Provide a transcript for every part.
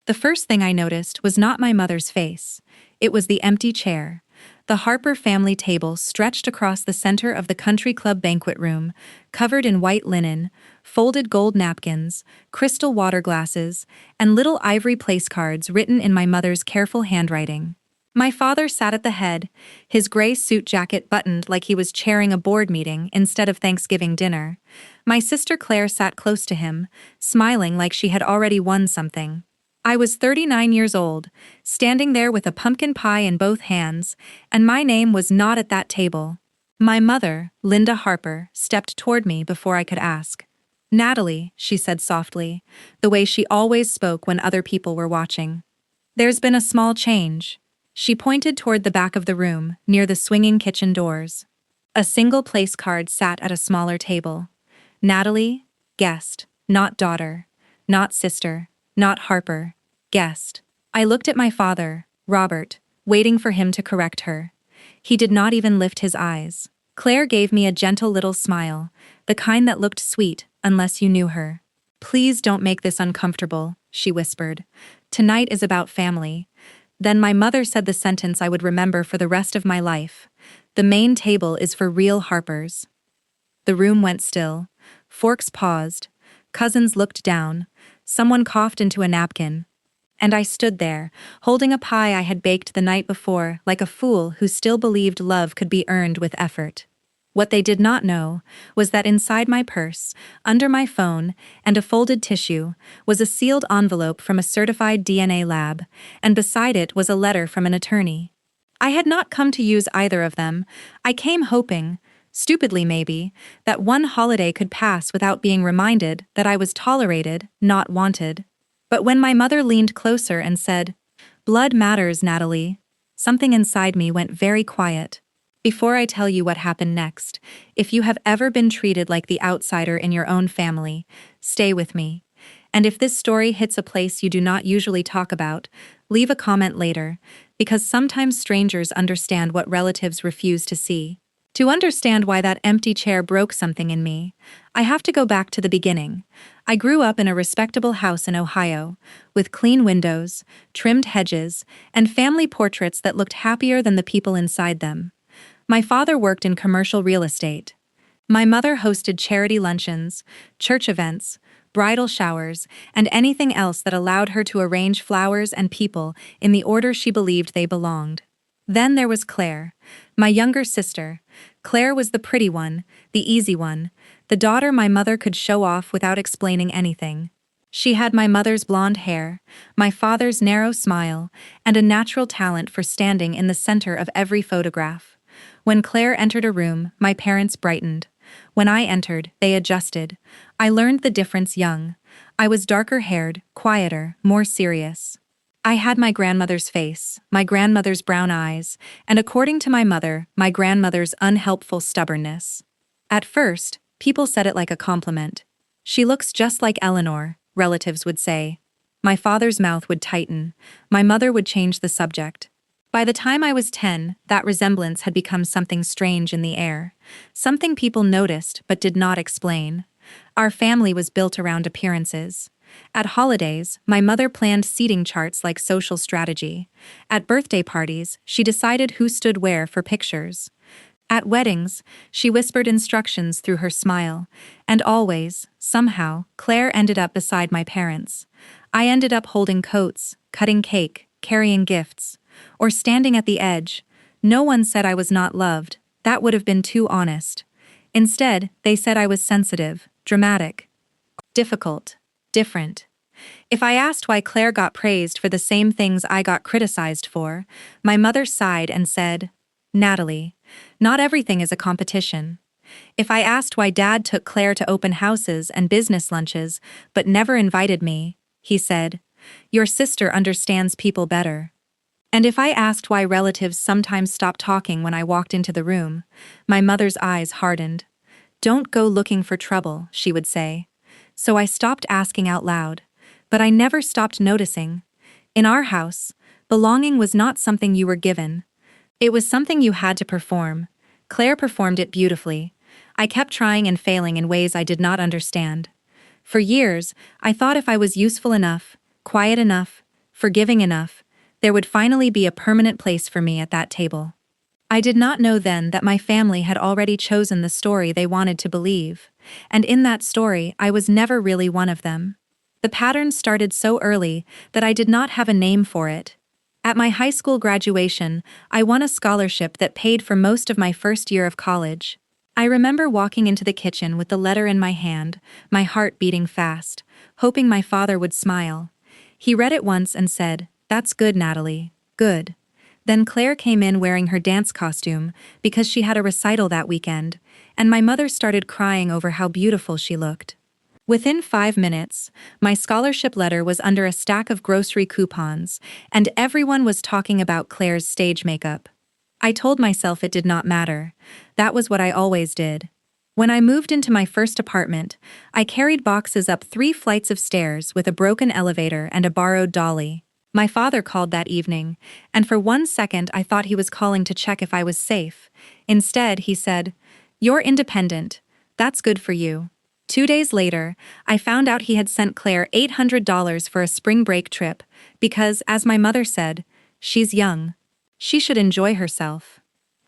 The first thing I noticed was not my mother's face. It was the empty chair. The Harper family table stretched across the center of the country club banquet room, covered in white linen, folded gold napkins, crystal water glasses, and little ivory place cards written in my mother's careful handwriting. My father sat at the head, his gray suit jacket buttoned like he was chairing a board meeting instead of Thanksgiving dinner. My sister Claire sat close to him, smiling like she had already won something. I was 39 years old, standing there with a pumpkin pie in both hands, and my name was not at that table. My mother, Linda Harper, stepped toward me before I could ask. "Natalie," she said softly, the way she always spoke when other people were watching. "There's been a small change." She pointed toward the back of the room, near the swinging kitchen doors. A single place card sat at a smaller table. Natalie, guest, not daughter, not sister, not Harper, guest. I looked at my father, Robert, waiting for him to correct her. He did not even lift his eyes. Claire gave me a gentle little smile, the kind that looked sweet, unless you knew her. "Please don't make this uncomfortable," she whispered. "Tonight is about family." Then my mother said the sentence I would remember for the rest of my life. "The main table is for real Harpers." The room went still. Forks paused. Cousins looked down. Someone coughed into a napkin. And I stood there, holding a pie I had baked the night before, like a fool who still believed love could be earned with effort. What they did not know was that inside my purse, under my phone, and a folded tissue, was a sealed envelope from a certified DNA lab, and beside it was a letter from an attorney. I had not come to use either of them. I came hoping, stupidly maybe, that one holiday could pass without being reminded that I was tolerated, not wanted. But when my mother leaned closer and said, "Blood matters, Natalie," something inside me went very quiet. Before I tell you what happened next, if you have ever been treated like the outsider in your own family, stay with me. And if this story hits a place you do not usually talk about, leave a comment later, because sometimes strangers understand what relatives refuse to see. To understand why that empty chair broke something in me, I have to go back to the beginning. I grew up in a respectable house in Ohio, with clean windows, trimmed hedges, and family portraits that looked happier than the people inside them. My father worked in commercial real estate. My mother hosted charity luncheons, church events, bridal showers, and anything else that allowed her to arrange flowers and people in the order she believed they belonged. Then there was Claire, my younger sister. Claire was the pretty one, the easy one, the daughter my mother could show off without explaining anything. She had my mother's blonde hair, my father's narrow smile, and a natural talent for standing in the center of every photograph. When Claire entered a room, my parents brightened. When I entered, they adjusted. I learned the difference young. I was darker-haired, quieter, more serious. I had my grandmother's face, my grandmother's brown eyes, and according to my mother, my grandmother's unhelpful stubbornness. At first, people said it like a compliment. "She looks just like Eleanor," relatives would say. My father's mouth would tighten. My mother would change the subject. By the time I was 10, that resemblance had become something strange in the air, something people noticed but did not explain. Our family was built around appearances. At holidays, my mother planned seating charts like social strategy. At birthday parties, she decided who stood where for pictures. At weddings, she whispered instructions through her smile. And always, somehow, Claire ended up beside my parents. I ended up holding coats, cutting cake, carrying gifts, or standing at the edge. No one said I was not loved. That would have been too honest. Instead, they said I was sensitive, dramatic, difficult, different. If I asked why Claire got praised for the same things I got criticized for, my mother sighed and said, "Natalie, not everything is a competition." If I asked why Dad took Claire to open houses and business lunches but never invited me, he said, "Your sister understands people better." And if I asked why relatives sometimes stopped talking when I walked into the room, my mother's eyes hardened. "Don't go looking for trouble," she would say. So I stopped asking out loud. But I never stopped noticing. In our house, belonging was not something you were given. It was something you had to perform. Claire performed it beautifully. I kept trying and failing in ways I did not understand. For years, I thought if I was useful enough, quiet enough, forgiving enough, there would finally be a permanent place for me at that table. I did not know then that my family had already chosen the story they wanted to believe, and in that story I was never really one of them. The pattern started so early that I did not have a name for it. At my high school graduation, I won a scholarship that paid for most of my first year of college. I remember walking into the kitchen with the letter in my hand, my heart beating fast, hoping my father would smile. He read it once and said, "That's good, Natalie, good." Then Claire came in wearing her dance costume because she had a recital that weekend, and my mother started crying over how beautiful she looked. Within 5 minutes, my scholarship letter was under a stack of grocery coupons, and everyone was talking about Claire's stage makeup. I told myself it did not matter. That was what I always did. When I moved into my first apartment, I carried boxes up 3 flights of stairs with a broken elevator and a borrowed dolly. My father called that evening, and for 1 second I thought he was calling to check if I was safe. Instead, he said, "You're independent. That's good for you." 2 days later, I found out he had sent Claire $800 for a spring break trip because, as my mother said, she's young. She should enjoy herself.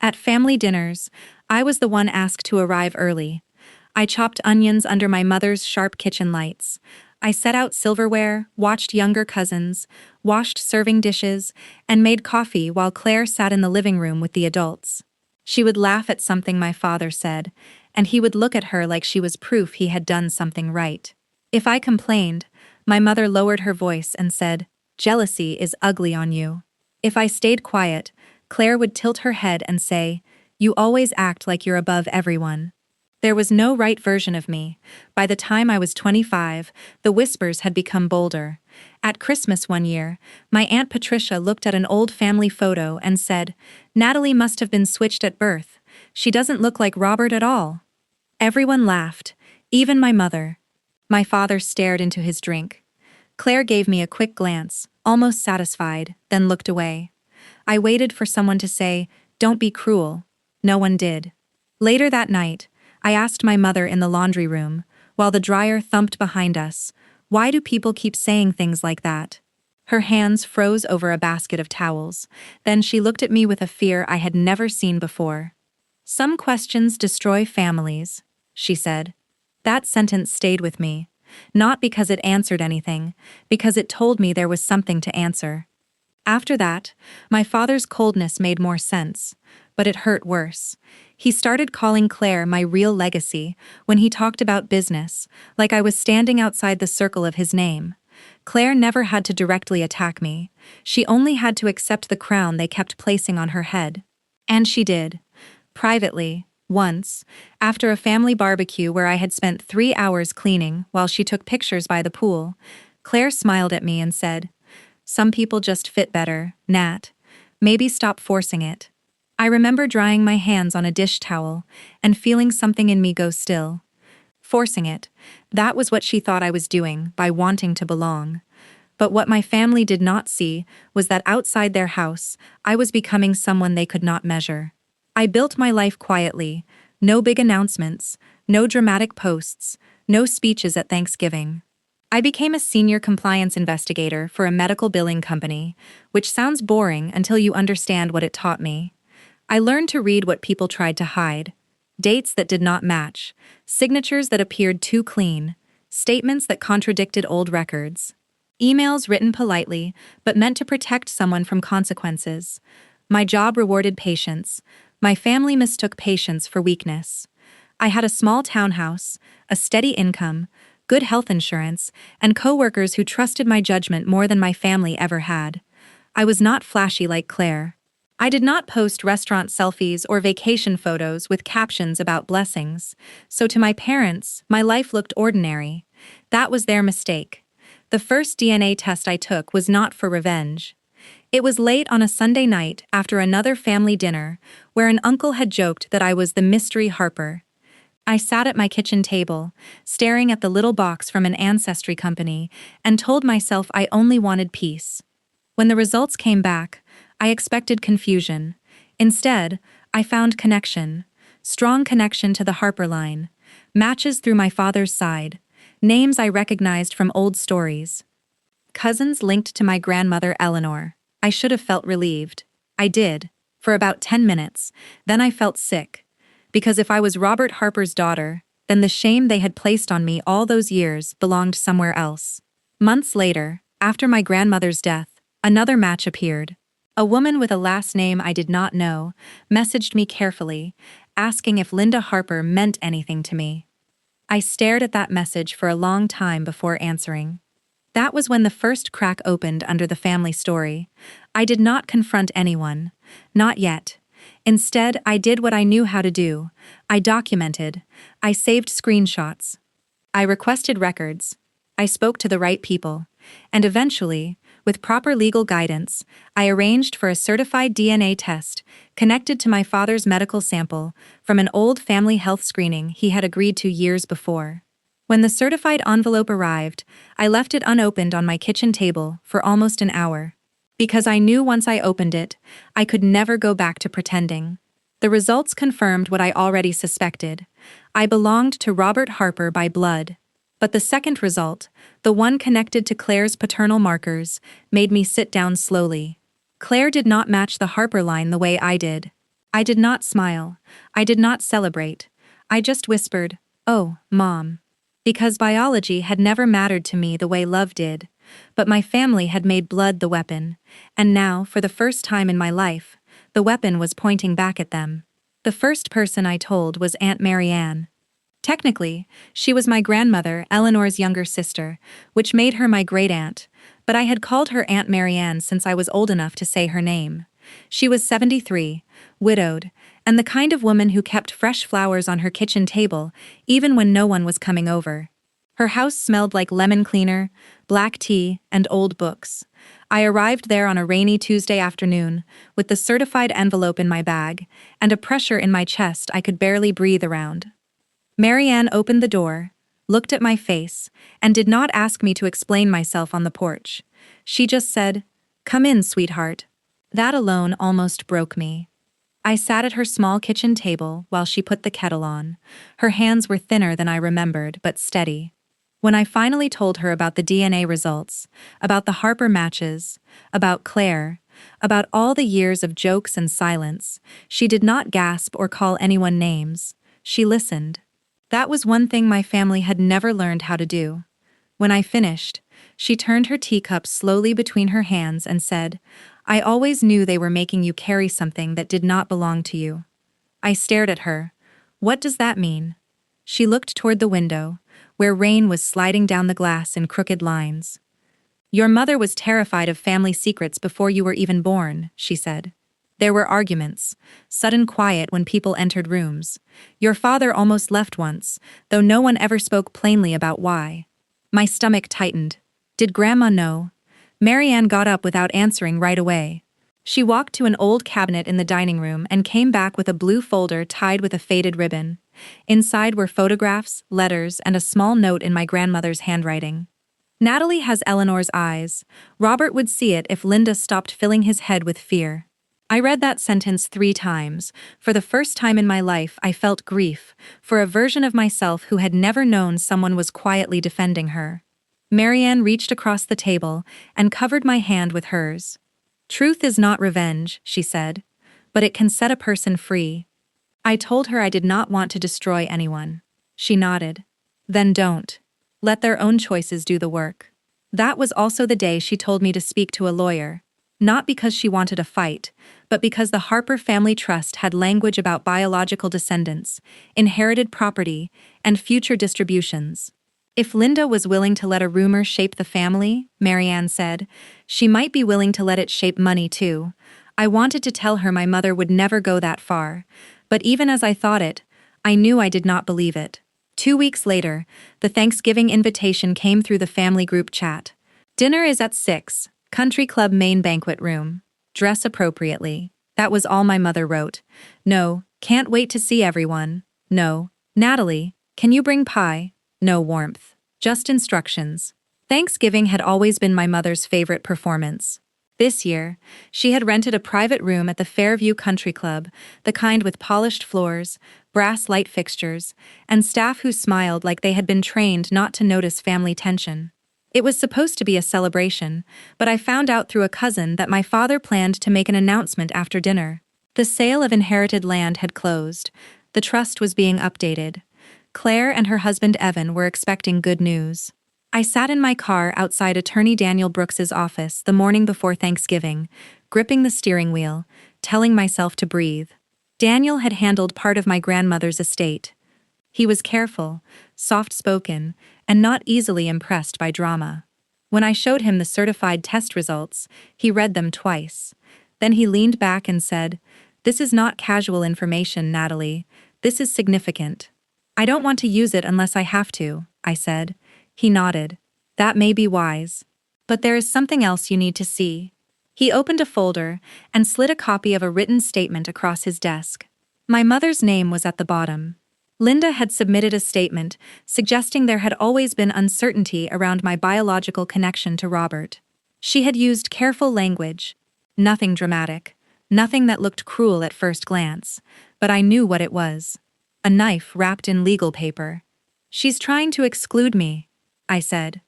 At family dinners, I was the one asked to arrive early. I chopped onions under my mother's sharp kitchen lights. I set out silverware, watched younger cousins, washed serving dishes, and made coffee while Claire sat in the living room with the adults. She would laugh at something my father said, and he would look at her like she was proof he had done something right. If I complained, my mother lowered her voice and said, "Jealousy is ugly on you." If I stayed quiet, Claire would tilt her head and say, "You always act like you're above everyone." There was no right version of me. By the time I was 25, the whispers had become bolder. At Christmas one year, my Aunt Patricia looked at an old family photo and said, "Natalie must have been switched at birth. She doesn't look like Robert at all." Everyone laughed, even my mother. My father stared into his drink. Claire gave me a quick glance, almost satisfied, then looked away. I waited for someone to say, "Don't be cruel." No one did. Later that night, I asked my mother in the laundry room, while the dryer thumped behind us, "Why do people keep saying things like that?" Her hands froze over a basket of towels. Then she looked at me with a fear I had never seen before. "Some questions destroy families," she said. That sentence stayed with me, not because it answered anything, because it told me there was something to answer. After that, my father's coldness made more sense, but it hurt worse. He started calling Claire my real legacy when he talked about business, like I was standing outside the circle of his name. Claire never had to directly attack me. She only had to accept the crown they kept placing on her head. And she did. Privately, once, after a family barbecue where I had spent 3 hours cleaning while she took pictures by the pool, Claire smiled at me and said, "Some people just fit better, Nat. Maybe stop forcing it." I remember drying my hands on a dish towel and feeling something in me go still. Forcing it, that was what she thought I was doing by wanting to belong. But what my family did not see was that outside their house, I was becoming someone they could not measure. I built my life quietly, no big announcements, no dramatic posts, no speeches at Thanksgiving. I became a senior compliance investigator for a medical billing company, which sounds boring until you understand what it taught me. I learned to read what people tried to hide. Dates that did not match, signatures that appeared too clean, statements that contradicted old records. Emails written politely, but meant to protect someone from consequences. My job rewarded patience. My family mistook patience for weakness. I had a small townhouse, a steady income, good health insurance, and coworkers who trusted my judgment more than my family ever had. I was not flashy like Claire. I did not post restaurant selfies or vacation photos with captions about blessings, so to my parents, my life looked ordinary. That was their mistake. The first DNA test I took was not for revenge. It was late on a Sunday night after another family dinner, where an uncle had joked that I was the mystery Harper. I sat at my kitchen table, staring at the little box from an ancestry company, and told myself I only wanted peace. When the results came back, I expected confusion. Instead, I found connection. Strong connection to the Harper line. Matches through my father's side. Names I recognized from old stories. Cousins linked to my grandmother Eleanor. I should have felt relieved. I did, for about 10 minutes, then I felt sick. Because if I was Robert Harper's daughter, then the shame they had placed on me all those years belonged somewhere else. Months later, after my grandmother's death, another match appeared. A woman with a last name I did not know messaged me carefully, asking if Linda Harper meant anything to me. I stared at that message for a long time before answering. That was when the first crack opened under the family story. I did not confront anyone. Not yet. Instead, I did what I knew how to do. I documented. I saved screenshots. I requested records. I spoke to the right people. And eventually, with proper legal guidance, I arranged for a certified DNA test connected to my father's medical sample from an old family health screening he had agreed to years before. When the certified envelope arrived, I left it unopened on my kitchen table for almost an hour. Because I knew once I opened it, I could never go back to pretending. The results confirmed what I already suspected. I belonged to Robert Harper by blood. But the second result, the one connected to Claire's paternal markers, made me sit down slowly. Claire did not match the Harper line the way I did. I did not smile. I did not celebrate. I just whispered, "Oh, Mom." Because biology had never mattered to me the way love did. But my family had made blood the weapon, and now, for the first time in my life, the weapon was pointing back at them. The first person I told was Aunt Marianne. Technically, she was my grandmother, Eleanor's younger sister, which made her my great-aunt, but I had called her Aunt Marianne since I was old enough to say her name. She was 73, widowed, and the kind of woman who kept fresh flowers on her kitchen table, even when no one was coming over. Her house smelled like lemon cleaner, black tea, and old books. I arrived there on a rainy Tuesday afternoon, with the certified envelope in my bag, and a pressure in my chest I could barely breathe around. Marianne opened the door, looked at my face, and did not ask me to explain myself on the porch. She just said, "Come in, sweetheart." That alone almost broke me. I sat at her small kitchen table while she put the kettle on. Her hands were thinner than I remembered, but steady. When I finally told her about the DNA results, about the Harper matches, about Claire, about all the years of jokes and silence, she did not gasp or call anyone names. She listened. That was one thing my family had never learned how to do. When I finished, she turned her teacup slowly between her hands and said, "I always knew they were making you carry something that did not belong to you." I stared at her. What does that mean? She looked toward the window, where rain was sliding down the glass in crooked lines. "Your mother was terrified of family secrets before you were even born," she said. "There were arguments, sudden quiet when people entered rooms. Your father almost left once, though no one ever spoke plainly about why." My stomach tightened. Did Grandma know? Marianne got up without answering right away. She walked to an old cabinet in the dining room and came back with a blue folder tied with a faded ribbon. Inside were photographs, letters, and a small note in my grandmother's handwriting. "Natalie has Eleanor's eyes. Robert would see it if Linda stopped filling his head with fear." I read that sentence 3 times. For the first time in my life, I felt grief for a version of myself who had never known someone was quietly defending her. Marianne reached across the table and covered my hand with hers. "Truth is not revenge," she said, "but it can set a person free." I told her I did not want to destroy anyone. She nodded. "Then don't. Let their own choices do the work." That was also the day she told me to speak to a lawyer. Not because she wanted a fight, but because the Harper Family Trust had language about biological descendants, inherited property, and future distributions. If Linda was willing to let a rumor shape the family, Marianne said, she might be willing to let it shape money too. I wanted to tell her my mother would never go that far, but even as I thought it, I knew I did not believe it. 2 weeks later, the Thanksgiving invitation came through the family group chat. "Dinner is at 6, Country Club main banquet room. Dress appropriately." That was all my mother wrote. No, "Can't wait to see everyone." No, "Natalie, can you bring pie?" No warmth. Just instructions. Thanksgiving had always been my mother's favorite performance. This year, she had rented a private room at the Fairview Country Club, the kind with polished floors, brass light fixtures, and staff who smiled like they had been trained not to notice family tension. It was supposed to be a celebration, but I found out through a cousin that my father planned to make an announcement after dinner. The sale of inherited land had closed. The trust was being updated. Claire and her husband Evan were expecting good news. I sat in my car outside Attorney Daniel Brooks's office the morning before Thanksgiving, gripping the steering wheel, telling myself to breathe. Daniel had handled part of my grandmother's estate. He was careful, soft-spoken, and not easily impressed by drama. When I showed him the certified test results, he read them twice. Then he leaned back and said, "This is not casual information, Natalie. This is significant." "I don't want to use it unless I have to," I said. He nodded. "That may be wise. But there is something else you need to see." He opened a folder and slid a copy of a written statement across his desk. My mother's name was at the bottom. Linda had submitted a statement suggesting there had always been uncertainty around my biological connection to Robert. She had used careful language. Nothing dramatic. Nothing that looked cruel at first glance. But I knew what it was. A knife wrapped in legal paper. "She's trying to exclude me," I said.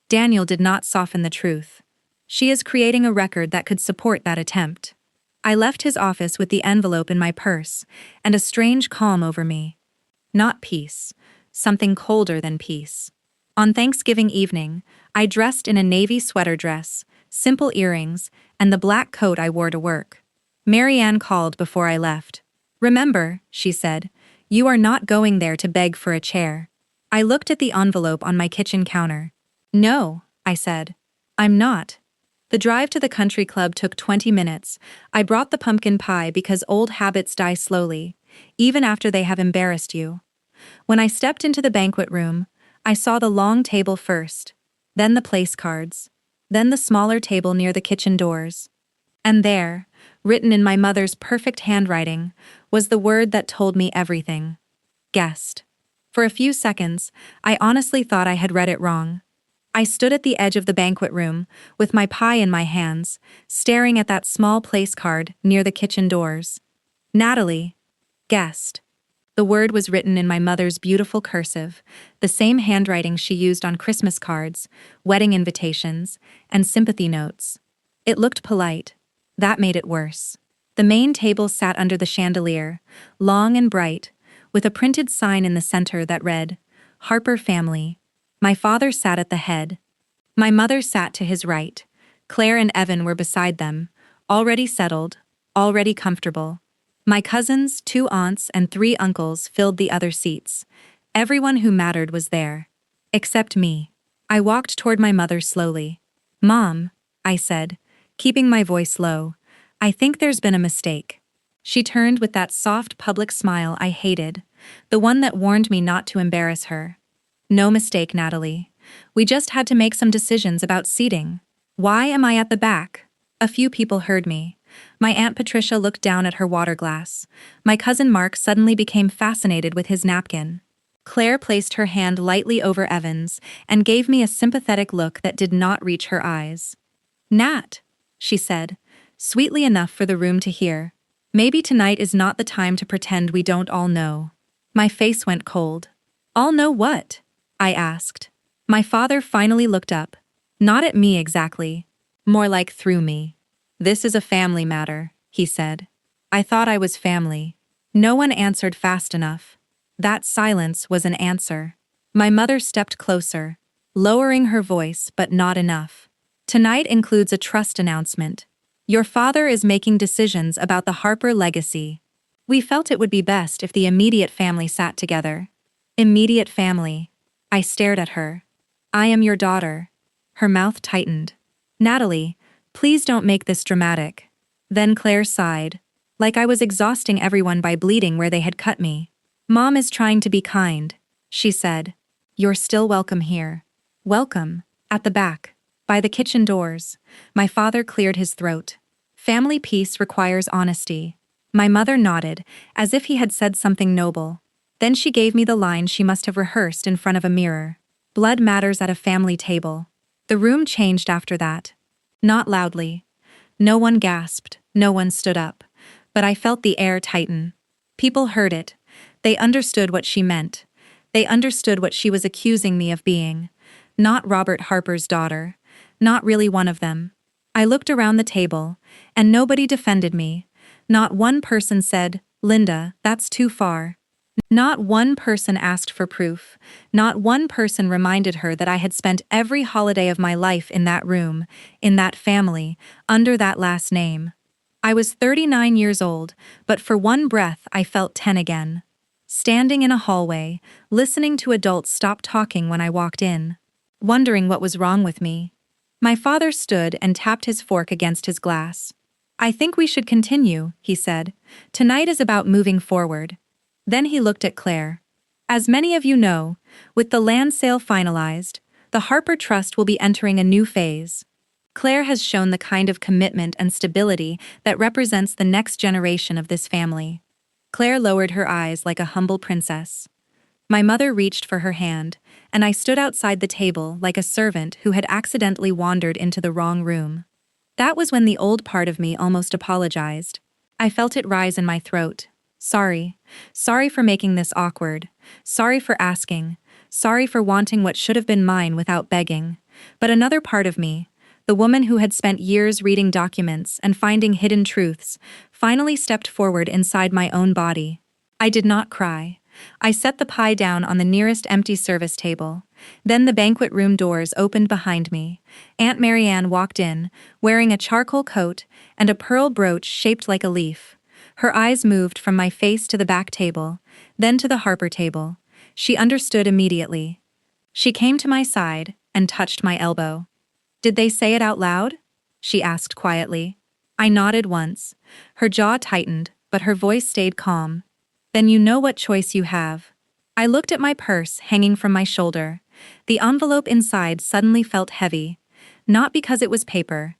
Daniel did not soften the truth. "She is creating a record that could support that attempt." I left his office with the envelope in my purse, and a strange calm over me. Not peace. Something colder than peace. On Thanksgiving evening, I dressed in a navy sweater dress, simple earrings, and the black coat I wore to work. Marianne called before I left. "Remember," she said, "you are not going there to beg for a chair." I looked at the envelope on my kitchen counter. "No," I said. "I'm not." The drive to the country club took 20 minutes. I brought the pumpkin pie because old habits die slowly, even after they have embarrassed you. When I stepped into the banquet room, I saw the long table first, then the place cards, then the smaller table near the kitchen doors. And there, written in my mother's perfect handwriting, was the word that told me everything. Guest. For a few seconds, I honestly thought I had read it wrong. I stood at the edge of the banquet room, with my pie in my hands, staring at that small place card near the kitchen doors. Natalie. Guest. The word was written in my mother's beautiful cursive, the same handwriting she used on Christmas cards, wedding invitations, and sympathy notes. It looked polite. That made it worse. The main table sat under the chandelier, long and bright, with a printed sign in the center that read, "Harper Family." My father sat at the head. My mother sat to his right. Claire and Evan were beside them, already settled, already comfortable. My cousins, 2 aunts, and 3 uncles filled the other seats. Everyone who mattered was there. Except me. I walked toward my mother slowly. "Mom," I said, keeping my voice low, "I think there's been a mistake." She turned with that soft public smile I hated, the one that warned me not to embarrass her. "No mistake, Natalie. We just had to make some decisions about seating." "Why am I at the back?" A few people heard me. My Aunt Patricia looked down at her water glass. My cousin Mark suddenly became fascinated with his napkin. Claire placed her hand lightly over Evan's and gave me a sympathetic look that did not reach her eyes. "Nat," she said, sweetly enough for the room to hear. "Maybe tonight is not the time to pretend we don't all know." My face went cold. "All know what?" I asked. My father finally looked up. Not at me exactly. More like through me. "This is a family matter," he said. I thought I was family. No one answered fast enough. That silence was an answer. My mother stepped closer, lowering her voice but not enough. "Tonight includes a trust announcement. Your father is making decisions about the Harper legacy. We felt it would be best if the immediate family sat together." Immediate family. I stared at her. "I am your daughter." Her mouth tightened. "Natalie, please don't make this dramatic." Then Claire sighed, like I was exhausting everyone by bleeding where they had cut me. "Mom is trying to be kind," she said. "You're still welcome here." "Welcome, at the back, by the kitchen doors." My father cleared his throat. "Family peace requires honesty." My mother nodded, as if he had said something noble. Then she gave me the line she must have rehearsed in front of a mirror. "Blood matters at a family table." The room changed after that. Not loudly. No one gasped, no one stood up. But I felt the air tighten. People heard it. They understood what she meant. They understood what she was accusing me of being. Not Robert Harper's daughter. Not really one of them. I looked around the table, and nobody defended me. Not one person said, "Linda, that's too far." Not one person asked for proof. Not one person reminded her that I had spent every holiday of my life in that room, in that family, under that last name. I was 39 years old, but for one breath I felt 10 again. Standing in a hallway, listening to adults stop talking when I walked in. Wondering what was wrong with me. My father stood and tapped his fork against his glass. "I think we should continue," he said. "Tonight is about moving forward." Then he looked at Claire. "As many of you know, with the land sale finalized, the Harper Trust will be entering a new phase. Claire has shown the kind of commitment and stability that represents the next generation of this family." Claire lowered her eyes like a humble princess. My mother reached for her hand, and I stood outside the table like a servant who had accidentally wandered into the wrong room. That was when the old part of me almost apologized. I felt it rise in my throat. Sorry. Sorry for making this awkward. Sorry for asking. Sorry for wanting what should have been mine without begging. But another part of me, the woman who had spent years reading documents and finding hidden truths, finally stepped forward inside my own body. I did not cry. I set the pie down on the nearest empty service table. Then the banquet room doors opened behind me. Aunt Marianne walked in, wearing a charcoal coat and a pearl brooch shaped like a leaf. Her eyes moved from my face to the back table, then to the Harper table. She understood immediately. She came to my side and touched my elbow. "Did they say it out loud?" she asked quietly. I nodded once. Her jaw tightened, but her voice stayed calm. "Then you know what choice you have." I looked at my purse hanging from my shoulder. The envelope inside suddenly felt heavy. Not because it was paper,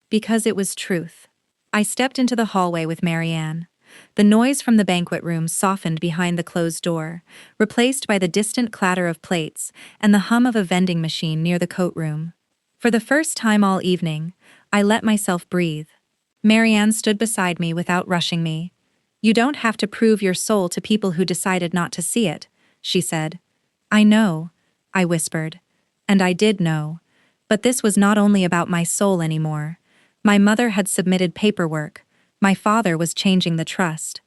because it was truth. I stepped into the hallway with Marianne. The noise from the banquet room softened behind the closed door, replaced by the distant clatter of plates and the hum of a vending machine near the coat room. For the first time all evening, I let myself breathe. Marianne stood beside me without rushing me. "You don't have to prove your soul to people who decided not to see it," she said. "I know," I whispered. And I did know. But this was not only about my soul anymore. My mother had submitted paperwork. My father was changing the trust.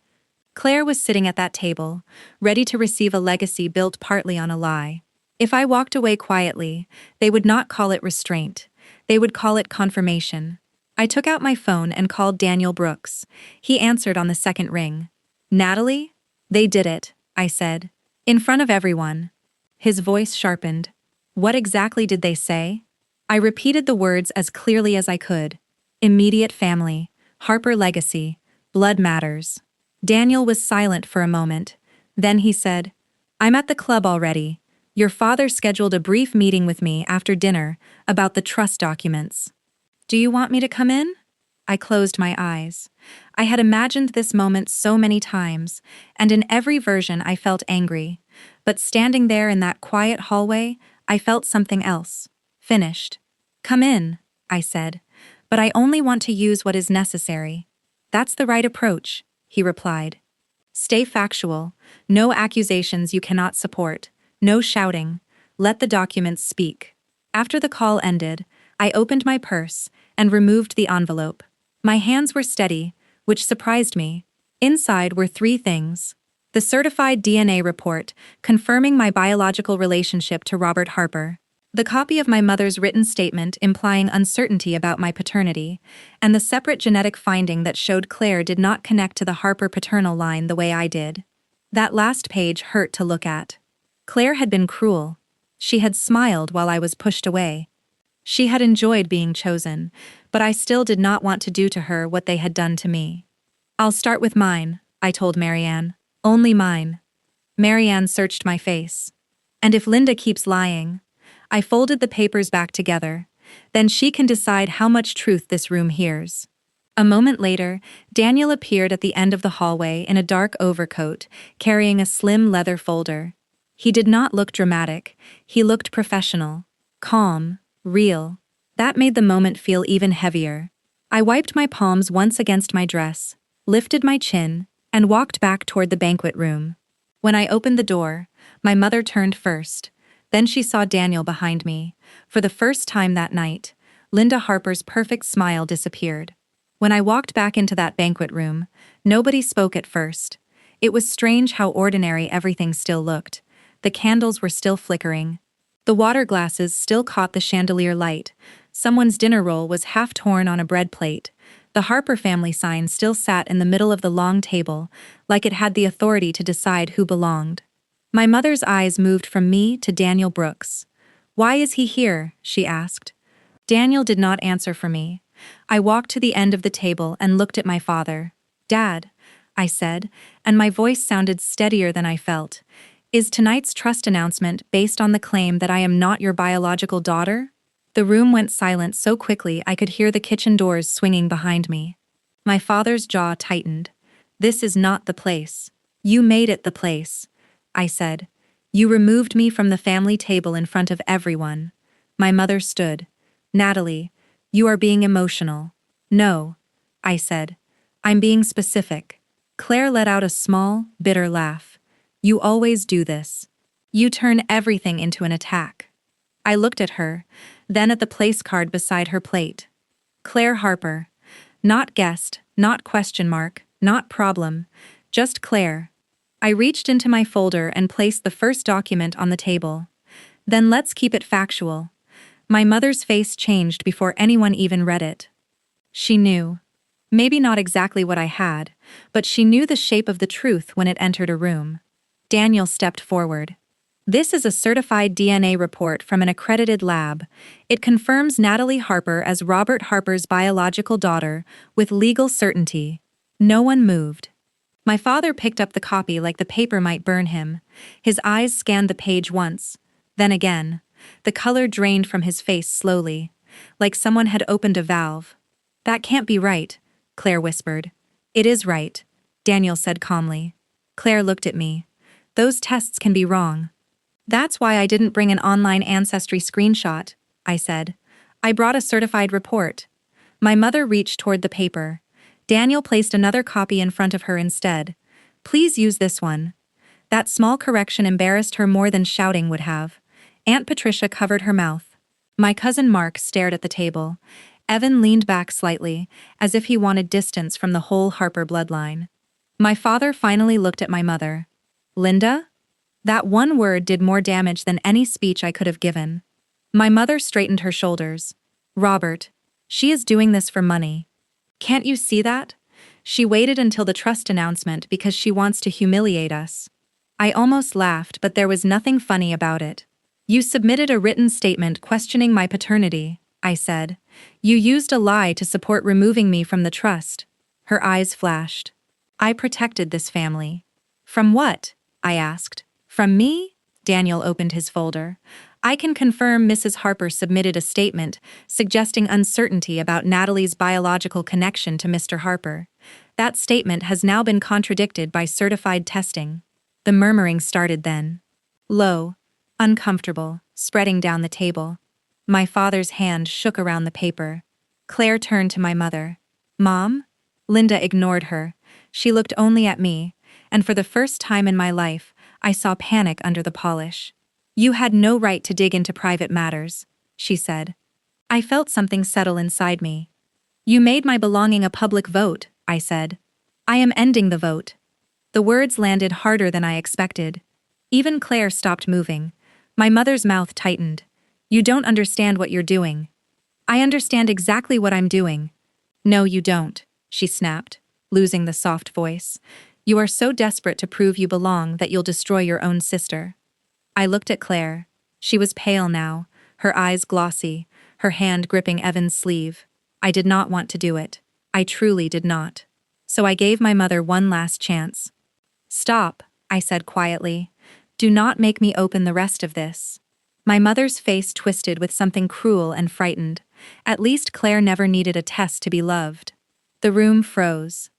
Claire was sitting at that table, ready to receive a legacy built partly on a lie. If I walked away quietly, they would not call it restraint. They would call it confirmation. I took out my phone and called Daniel Brooks. He answered on the second ring. "Natalie?" "They did it," I said. "In front of everyone." His voice sharpened. "What exactly did they say?" I repeated the words as clearly as I could. "Immediate family. Harper legacy. Blood matters." Daniel was silent for a moment. Then he said, "I'm at the club already. Your father scheduled a brief meeting with me after dinner about the trust documents. Do you want me to come in?" I closed my eyes. I had imagined this moment so many times, and in every version I felt angry. But standing there in that quiet hallway, I felt something else. Finished. "Come in," I said. "But I only want to use what is necessary." "That's the right approach," he replied. "Stay factual. No accusations you cannot support. No shouting. Let the documents speak." After the call ended, I opened my purse and removed the envelope. My hands were steady, which surprised me. Inside were 3 things. The certified DNA report confirming my biological relationship to Robert Harper, the copy of my mother's written statement implying uncertainty about my paternity, and the separate genetic finding that showed Claire did not connect to the Harper paternal line the way I did. That last page hurt to look at. Claire had been cruel. She had smiled while I was pushed away. She had enjoyed being chosen, but I still did not want to do to her what they had done to me. "I'll start with mine," I told Marianne. "Only mine." Marianne searched my face. "And if Linda keeps lying?" I folded the papers back together. "Then she can decide how much truth this room hears." A moment later, Daniel appeared at the end of the hallway in a dark overcoat, carrying a slim leather folder. He did not look dramatic. He looked professional, calm, real. That made the moment feel even heavier. I wiped my palms once against my dress, lifted my chin, and walked back toward the banquet room. When I opened the door, my mother turned first. Then she saw Daniel behind me. For the first time that night, Linda Harper's perfect smile disappeared. When I walked back into that banquet room, nobody spoke at first. It was strange how ordinary everything still looked. The candles were still flickering. The water glasses still caught the chandelier light. Someone's dinner roll was half torn on a bread plate. The Harper family sign still sat in the middle of the long table, like it had the authority to decide who belonged. My mother's eyes moved from me to Daniel Brooks. "Why is he here?" she asked. Daniel did not answer for me. I walked to the end of the table and looked at my father. "Dad," I said, and my voice sounded steadier than I felt. "Is tonight's trust announcement based on the claim that I am not your biological daughter?" The room went silent so quickly I could hear the kitchen doors swinging behind me. My father's jaw tightened. "This is not the place. You made it the place," I said. "You removed me from the family table in front of everyone." My mother stood. "Natalie, you are being emotional." "No," I said. "I'm being specific." Claire let out a small, bitter laugh. "You always do this. You turn everything into an attack." I looked at her, then at the place card beside her plate. Claire Harper. Not guest, not question mark, not problem, just Claire. I reached into my folder and placed the first document on the table. "Then let's keep it factual." My mother's face changed before anyone even read it. She knew. Maybe not exactly what I had, but she knew the shape of the truth when it entered a room. Daniel stepped forward. "This is a certified DNA report from an accredited lab. It confirms Natalie Harper as Robert Harper's biological daughter, with legal certainty." No one moved. My father picked up the copy like the paper might burn him. His eyes scanned the page once, then again. The color drained from his face slowly, like someone had opened a valve. "That can't be right," Claire whispered. "It is right," Daniel said calmly. Claire looked at me. "Those tests can be wrong." "That's why I didn't bring an online ancestry screenshot," I said. "I brought a certified report." My mother reached toward the paper. Daniel placed another copy in front of her instead. "Please use this one." That small correction embarrassed her more than shouting would have. Aunt Patricia covered her mouth. My cousin Mark stared at the table. Evan leaned back slightly, as if he wanted distance from the whole Harper bloodline. My father finally looked at my mother. "Linda?" That one word did more damage than any speech I could have given. My mother straightened her shoulders. "Robert, she is doing this for money. Can't you see that? She waited until the trust announcement because she wants to humiliate us." I almost laughed, but there was nothing funny about it. "You submitted a written statement questioning my paternity," I said. "You used a lie to support removing me from the trust." Her eyes flashed. "I protected this family." "From what?" I asked. "From me?" Daniel opened his folder. "I can confirm Mrs. Harper submitted a statement suggesting uncertainty about Natalie's biological connection to Mr. Harper. That statement has now been contradicted by certified testing." The murmuring started then. Low, uncomfortable, spreading down the table. My father's hand shook around the paper. Claire turned to my mother. "Mom?" Linda ignored her. She looked only at me, and for the first time in my life, I saw panic under the polish. "You had no right to dig into private matters," she said. I felt something settle inside me. "You made my belonging a public vote," I said. "I am ending the vote." The words landed harder than I expected. Even Claire stopped moving. My mother's mouth tightened. "You don't understand what you're doing." "I understand exactly what I'm doing." "No, you don't," she snapped, losing the soft voice. "You are so desperate to prove you belong that you'll destroy your own sister." I looked at Claire. She was pale now, her eyes glossy, her hand gripping Evan's sleeve. I did not want to do it. I truly did not. So I gave my mother one last chance. "Stop," I said quietly. "Do not make me open the rest of this." My mother's face twisted with something cruel and frightened. At least Claire never needed a test to be loved. The room froze.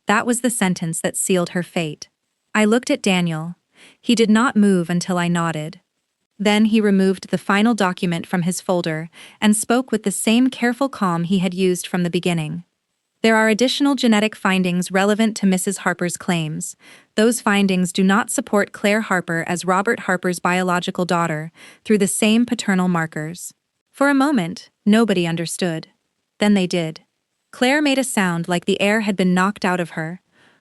That was the sentence that sealed her fate. I looked at Daniel. He did not move until I nodded. Then he removed the final document from his folder and spoke with the same careful calm he had used from the beginning. There are additional genetic findings relevant to Mrs. Harper's claims. Those findings do not support Claire Harper as Robert Harper's biological daughter through the same paternal markers. For a moment, nobody understood. Then they did. Claire made a sound like the air had been knocked out of her.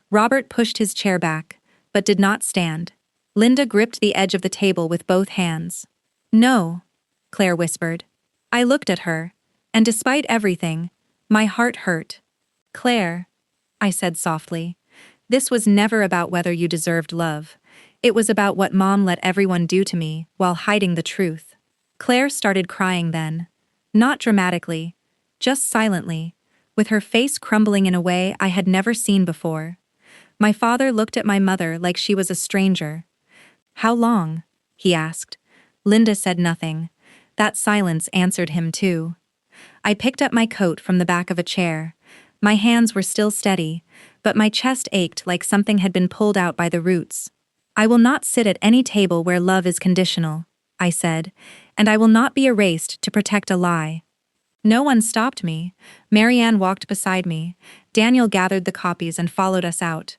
Robert pushed his chair back, but did not stand. Linda gripped the edge of the table with both hands. "No," Claire whispered. I looked at her, and despite everything, my heart hurt. "Claire," I said softly, "this was never about whether you deserved love. It was about what Mom let everyone do to me while hiding the truth." Claire started crying then. Not dramatically, just silently, with her face crumbling in a way I had never seen before. My father looked at my mother like she was a stranger. "How long?" he asked. Linda said nothing. That silence answered him too. I picked up my coat from the back of a chair. My hands were still steady, but my chest ached like something had been pulled out by the roots. "I will not sit at any table where love is conditional," I said, "and I will not be erased to protect a lie." No one stopped me. Marianne walked beside me. Daniel gathered the copies and followed us out.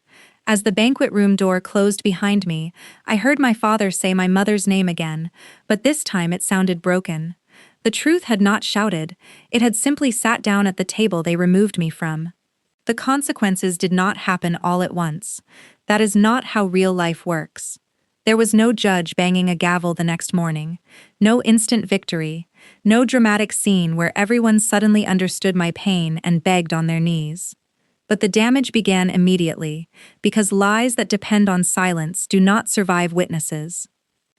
As the banquet room door closed behind me, I heard my father say my mother's name again, but this time it sounded broken. The truth had not shouted, it had simply sat down at the table they removed me from. The consequences did not happen all at once. That is not how real life works. There was no judge banging a gavel the next morning, no instant victory, no dramatic scene where everyone suddenly understood my pain and begged on their knees. But the damage began immediately, because lies that depend on silence do not survive witnesses.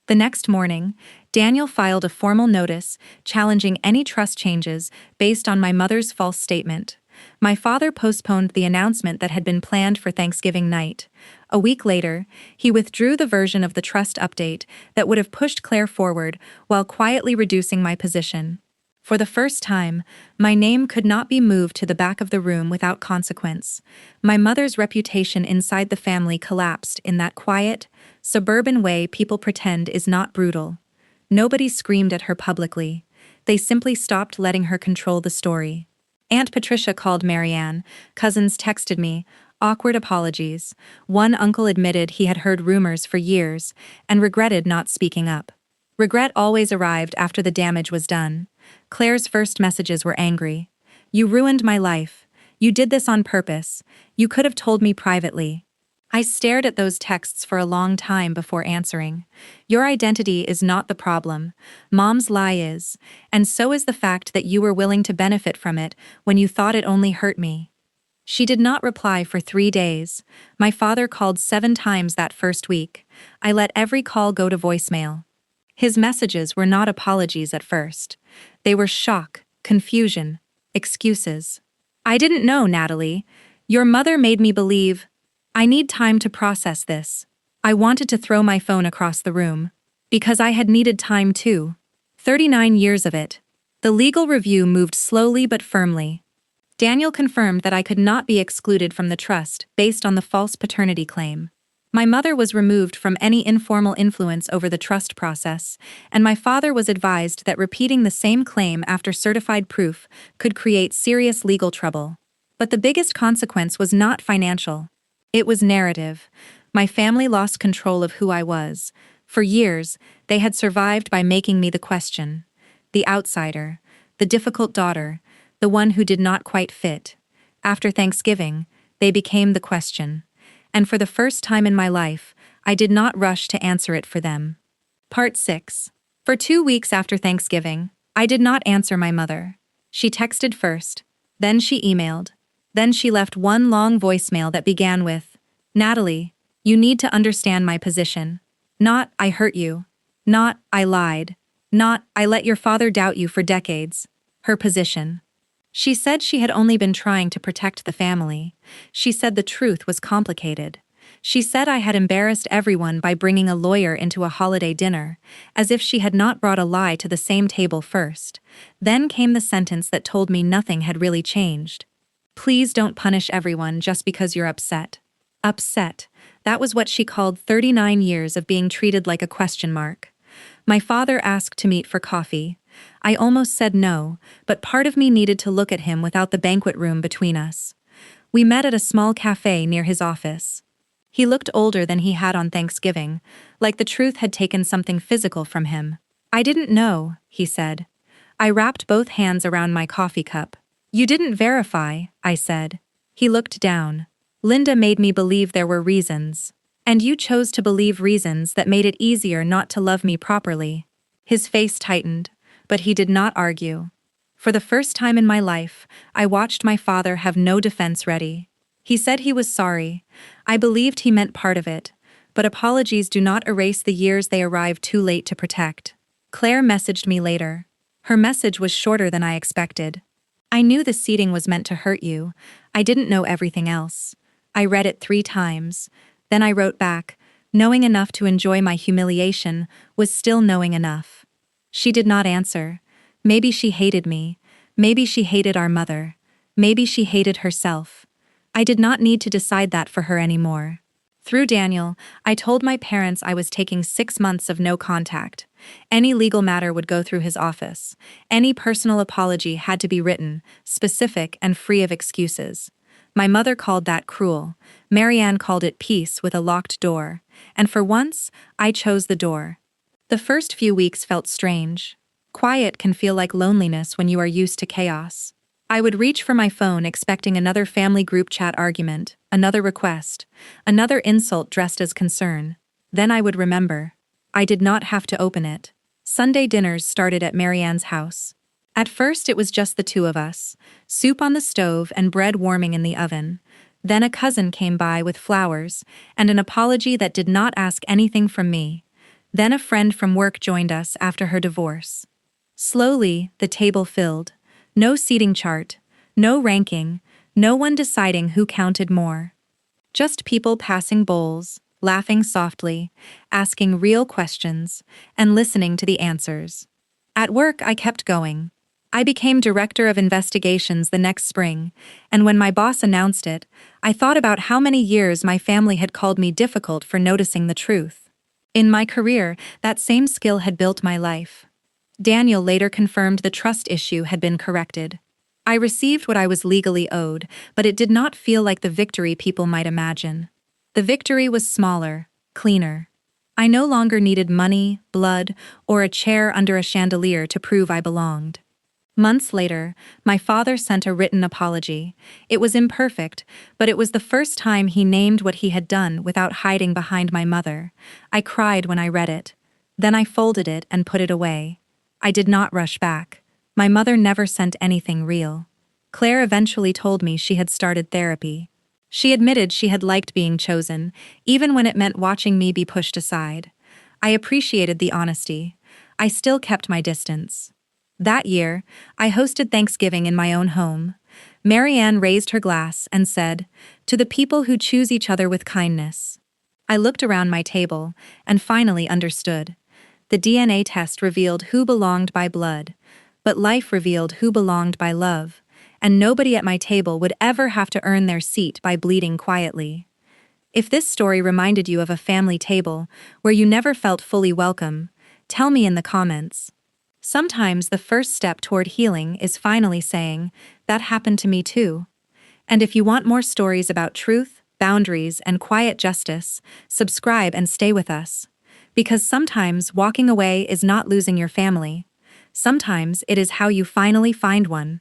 The next morning, Daniel filed a formal notice challenging any trust changes based on my mother's false statement. My father postponed the announcement that had been planned for Thanksgiving night. A week later, he withdrew the version of the trust update that would have pushed Claire forward while quietly reducing my position. For the first time, my name could not be moved to the back of the room without consequence. My mother's reputation inside the family collapsed in that quiet, suburban way people pretend is not brutal. Nobody screamed at her publicly. They simply stopped letting her control the story. Aunt Patricia called Marianne, cousins texted me, awkward apologies. One uncle admitted he had heard rumors for years and regretted not speaking up. Regret always arrived after the damage was done. Claire's first messages were angry. "You ruined my life. You did this on purpose. You could have told me privately." I stared at those texts for a long time before answering. "Your identity is not the problem. Mom's lie is, and so is the fact that you were willing to benefit from it when you thought it only hurt me." She did not reply for 3 days. My father called 7 times that first week. I let every call go to voicemail. His messages were not apologies at first. They were shock, confusion, excuses. "I didn't know, Natalie. Your mother made me believe. I need time to process this." I wanted to throw my phone across the room. Because I had needed time too. 39 years of it. The legal review moved slowly but firmly. Daniel confirmed that I could not be excluded from the trust based on the false paternity claim. My mother was removed from any informal influence over the trust process, and my father was advised that repeating the same claim after certified proof could create serious legal trouble. But the biggest consequence was not financial. It was narrative. My family lost control of who I was. For years, they had survived by making me the question. The outsider. The difficult daughter. The one who did not quite fit. After Thanksgiving, they became the question. And for the first time in my life, I did not rush to answer it for them. Part 6. For 2 weeks after Thanksgiving, I did not answer my mother. She texted first, then she emailed, then she left one long voicemail that began with, "Natalie, you need to understand my position. Not, I hurt you. Not, I lied. Not, I let your father doubt you for decades." Her position. She said she had only been trying to protect the family. She said the truth was complicated. She said I had embarrassed everyone by bringing a lawyer into a holiday dinner, as if she had not brought a lie to the same table first. Then came the sentence that told me nothing had really changed. "Please don't punish everyone just because you're upset." Upset. That was what she called 39 years of being treated like a question mark. My father asked to meet for coffee. I almost said no, but part of me needed to look at him without the banquet room between us. We met at a small cafe near his office. He looked older than he had on Thanksgiving, like the truth had taken something physical from him. "I didn't know," he said. I wrapped both hands around my coffee cup. "You didn't verify," I said. He looked down. "Linda made me believe there were reasons. And you chose to believe reasons that made it easier not to love me properly." His face tightened, but he did not argue. For the first time in my life, I watched my father have no defense ready. He said he was sorry. I believed he meant part of it, but apologies do not erase the years they arrive too late to protect. Claire messaged me later. Her message was shorter than I expected. "I knew the seating was meant to hurt you. I didn't know everything else." I read it 3 times. Then I wrote back, "Knowing enough to enjoy my humiliation was still knowing enough." She did not answer. Maybe she hated me. Maybe she hated our mother. Maybe she hated herself. I did not need to decide that for her anymore. Through Daniel, I told my parents I was taking 6 months of no contact. Any legal matter would go through his office. Any personal apology had to be written, specific and free of excuses. My mother called that cruel. Marianne called it peace with a locked door. And for once, I chose the door. The first few weeks felt strange. Quiet can feel like loneliness when you are used to chaos. I would reach for my phone expecting another family group chat argument, another request, another insult dressed as concern. Then I would remember. I did not have to open it. Sunday dinners started at Marianne's house. At first it was just the 2 of us, soup on the stove and bread warming in the oven. Then a cousin came by with flowers and an apology that did not ask anything from me. Then a friend from work joined us after her divorce. Slowly, the table filled. No seating chart, no ranking, no one deciding who counted more. Just people passing bowls, laughing softly, asking real questions, and listening to the answers. At work, I kept going. I became director of investigations the next spring, and when my boss announced it, I thought about how many years my family had called me difficult for noticing the truth. In my career, that same skill had built my life. Daniel later confirmed the trust issue had been corrected. I received what I was legally owed, but it did not feel like the victory people might imagine. The victory was smaller, cleaner. I no longer needed money, blood, or a chair under a chandelier to prove I belonged. Months later, my father sent a written apology. It was imperfect, but it was the first time he named what he had done without hiding behind my mother. I cried when I read it. Then I folded it and put it away. I did not rush back. My mother never sent anything real. Claire eventually told me she had started therapy. She admitted she had liked being chosen, even when it meant watching me be pushed aside. I appreciated the honesty. I still kept my distance. That year, I hosted Thanksgiving in my own home. Marianne raised her glass and said, "To the people who choose each other with kindness." I looked around my table and finally understood. The DNA test revealed who belonged by blood, but life revealed who belonged by love, and nobody at my table would ever have to earn their seat by bleeding quietly. If this story reminded you of a family table where you never felt fully welcome, tell me in the comments. Sometimes the first step toward healing is finally saying, "That happened to me too." And if you want more stories about truth, boundaries, and quiet justice, subscribe and stay with us. Because sometimes walking away is not losing your family. Sometimes it is how you finally find one.